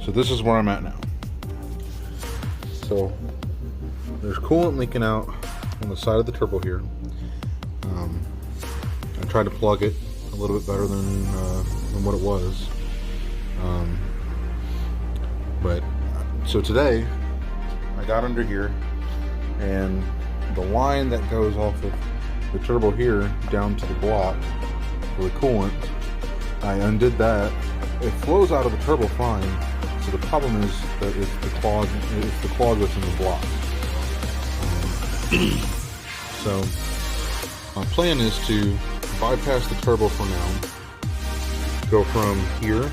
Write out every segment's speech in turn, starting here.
So this is where I'm at now. So there's coolant leaking out on the side of the turbo here. I tried to plug it a little bit better than what it was. But so today I got under here, and the line that goes off of the turbo here down to the block for the coolant, I undid that. It flows out of the turbo fine, so the problem is that it's the clog that's in the block. So my plan is to bypass the turbo for now, go from here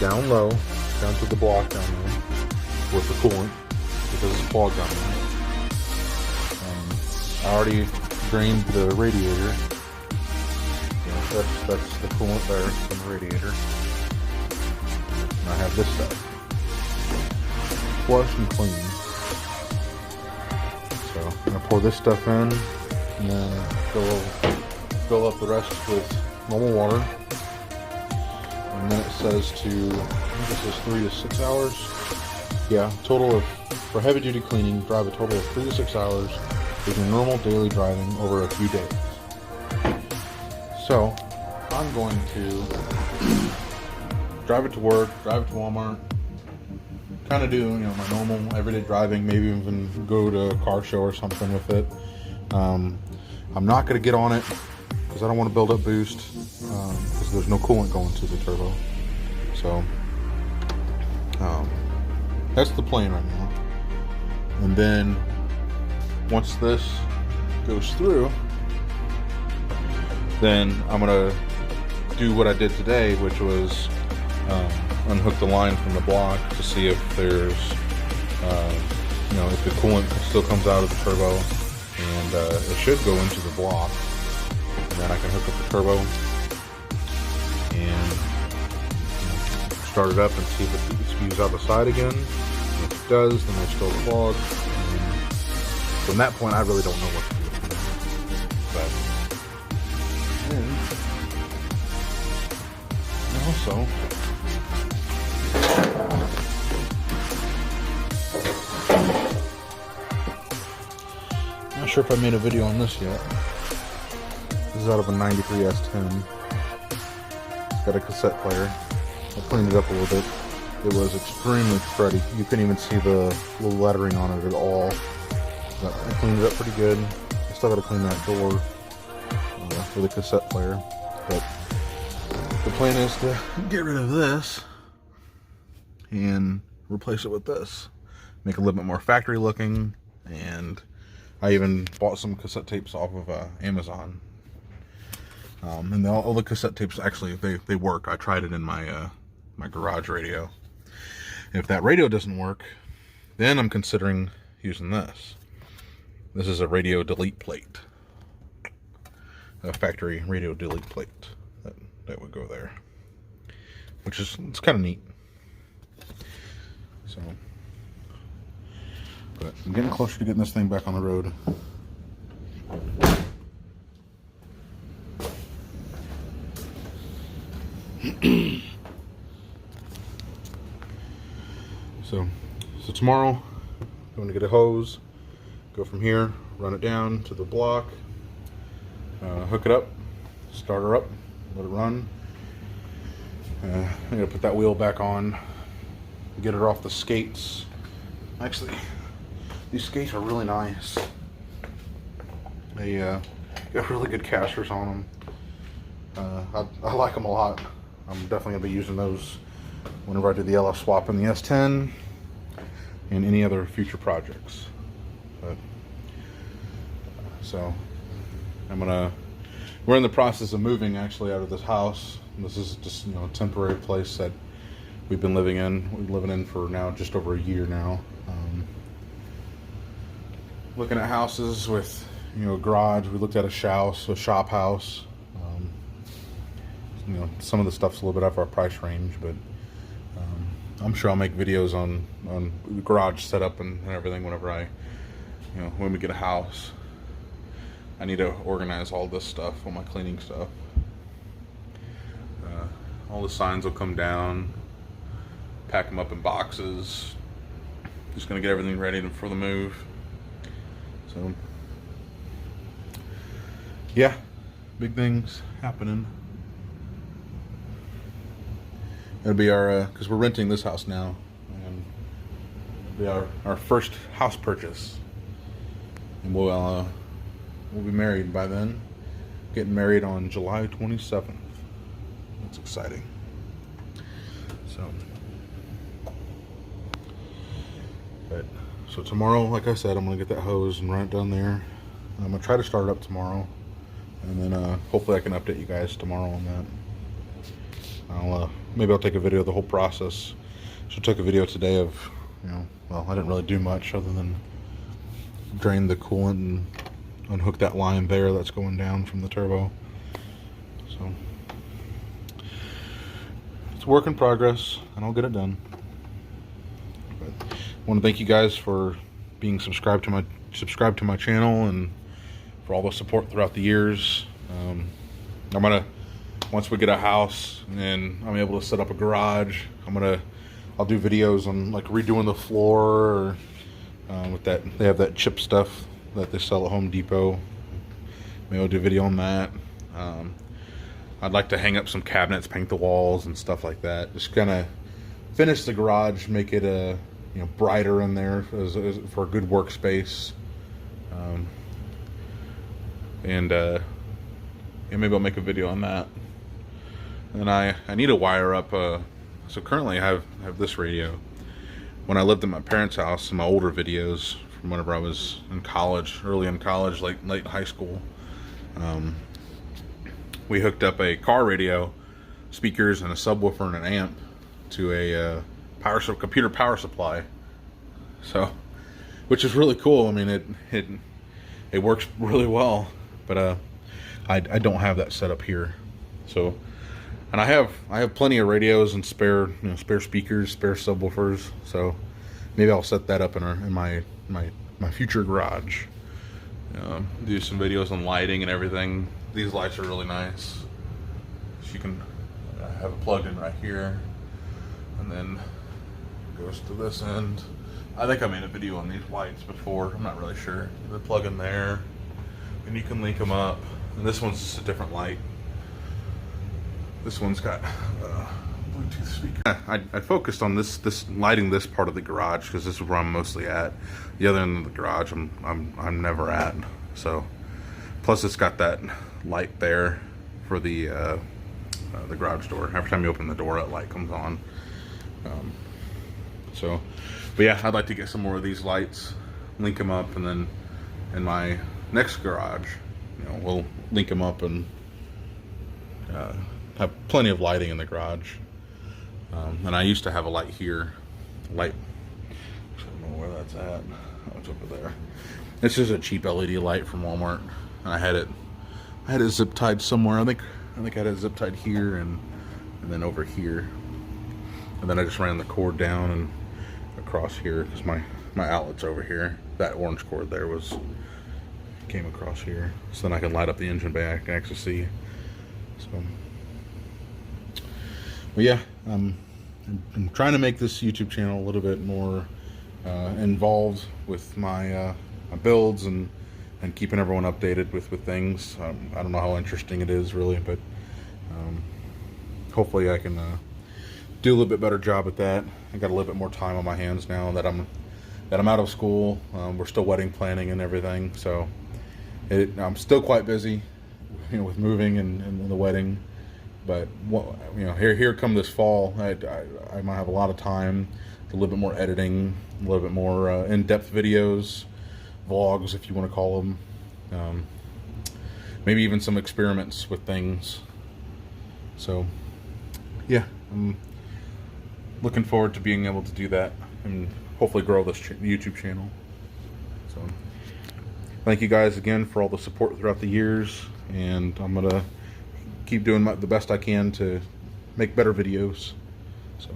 down low, down to the block down there with the coolant, because it's clogged down there. I already drained the radiator. That's the coolant there from the radiator. And I have this stuff flush and clean. So I'm gonna pour this stuff in, and then fill up the rest with normal water. And then it says to, I think this is 3 to 6 hours. Yeah, total of, for heavy duty cleaning, drive a total of 3 to 6 hours with your normal daily driving over a few days. So I'm going to drive it to work, drive it to Walmart, kind of do my normal everyday driving, maybe even go to a car show or something with it. I'm not going to get on it because I don't want to build up boost, because there's no coolant going to the turbo. So that's the plan right now. And then once this goes through, then I'm gonna do what I did today, which was unhook the line from the block to see if there's if the coolant still comes out of the turbo, and it should go into the block, and then I can hook up the turbo and start it up and see if it spews out the side again. And if it does, then they're still clogged. And from that point, I really don't know what to do. But and also, not sure if I made a video on this yet. This is out of a 93 S10. It's got a cassette player. I cleaned it up a little bit. It was extremely cruddy. You couldn't even see the little lettering on it at all. But I cleaned it up pretty good. I still got to clean that door for the cassette player. But the plan is to get rid of this and replace it with this. Make it a little bit more factory looking. And I even bought some cassette tapes off of Amazon. And all the cassette tapes, actually, they work. I tried it in my my garage radio. If that radio doesn't work, then I'm considering using this. This is a radio delete plate. A factory radio delete plate. That would go there. Which is, it's kind of neat. So, but I'm getting closer to getting this thing back on the road. So tomorrow, I'm going to get a hose, go from here, run it down to the block, hook it up, start her up, let it run. I'm going to put that wheel back on, get it off the skates. Actually, these skates are really nice. They got really good casters on them. I like them a lot. I'm definitely going to be using those whenever I do the LF swap in the S10 and any other future projects. But so we're in the process of moving actually out of this house. This is just a temporary place that we've been living in. We've been living in for now just over a year now. Looking at houses with a garage. We looked at a shop house. Some of the stuff's a little bit out of our price range, but I'm sure I'll make videos on the garage setup and everything whenever when we get a house. I need to organize all this stuff, all my cleaning stuff. All the signs will come down, pack them up in boxes. Just gonna get everything ready for the move. So yeah, big things happening. It'll be our, because we're renting this house now, and it'll be our first house purchase. And we'll be married by then. Getting married on July 27th. That's exciting. So tomorrow, like I said, I'm gonna get that hose and run it down there. I'm gonna try to start it up tomorrow, and then hopefully I can update you guys tomorrow on that. Maybe I'll take a video of the whole process. So I took a video today of, well, I didn't really do much other than drain the coolant and unhook that line there that's going down from the turbo. So it's a work in progress, and I'll get it done. But I want to thank you guys for being subscribed to my channel and for all the support throughout the years. I'm gonna, once we get a house and I'm able to set up a garage, I'll do videos on like redoing the floor, or with that, they have that chip stuff that they sell at Home Depot. Maybe I'll do a video on that. I'd like to hang up some cabinets, paint the walls and stuff like that. Just kind of finish the garage, make it brighter in there for a good workspace. Maybe I'll make a video on that. And I need to wire up. So currently I have this radio. When I lived at my parents' house, in my older videos from whenever I was in college, early in college, late high school, we hooked up a car radio, speakers, and a subwoofer and an amp to a computer power supply. So, which is really cool. I mean, it works really well, but I don't have that set up here. So, and I have plenty of radios and spare speakers, spare subwoofers. So maybe I'll set that up in my future garage. Do some videos on lighting and everything. These lights are really nice. So you can have it plugged in right here, and then it goes to this end. I think I made a video on these lights before. I'm not really sure. They plug in there, and you can link them up. And this one's just a different light. This one's got Bluetooth speaker. I focused on this lighting this part of the garage because this is where I'm mostly at. The other end of the garage, I'm never at. So, plus it's got that light there for the garage door. Every time you open the door, that light comes on. But yeah, I'd like to get some more of these lights, link them up, and then in my next garage, we'll link them up and have plenty of lighting in the garage. And I used to have a light here. I don't know where that's at. Oh, it's over there. This is a cheap LED light from Walmart. And I had it zip tied somewhere. I think I had it zip tied here and then over here. And then I just ran the cord down and across here because my outlet's over here. That orange cord there came across here. So then I can light up the engine bay. I can actually see. So, but yeah, I'm trying to make this YouTube channel a little bit more involved with my builds and keeping everyone updated with things. I don't know how interesting it is really, but hopefully I can do a little bit better job at that. I got a little bit more time on my hands now that I'm out of school. We're still wedding planning and everything, so I'm still quite busy, with moving and the wedding. But here come this fall, I might have a lot of time, a little bit more editing, a little bit more in-depth videos, vlogs if you want to call them, maybe even some experiments with things. So yeah, I'm looking forward to being able to do that and hopefully grow this YouTube channel. So thank you guys again for all the support throughout the years, and I'm gonna keep doing the best I can to make better videos. So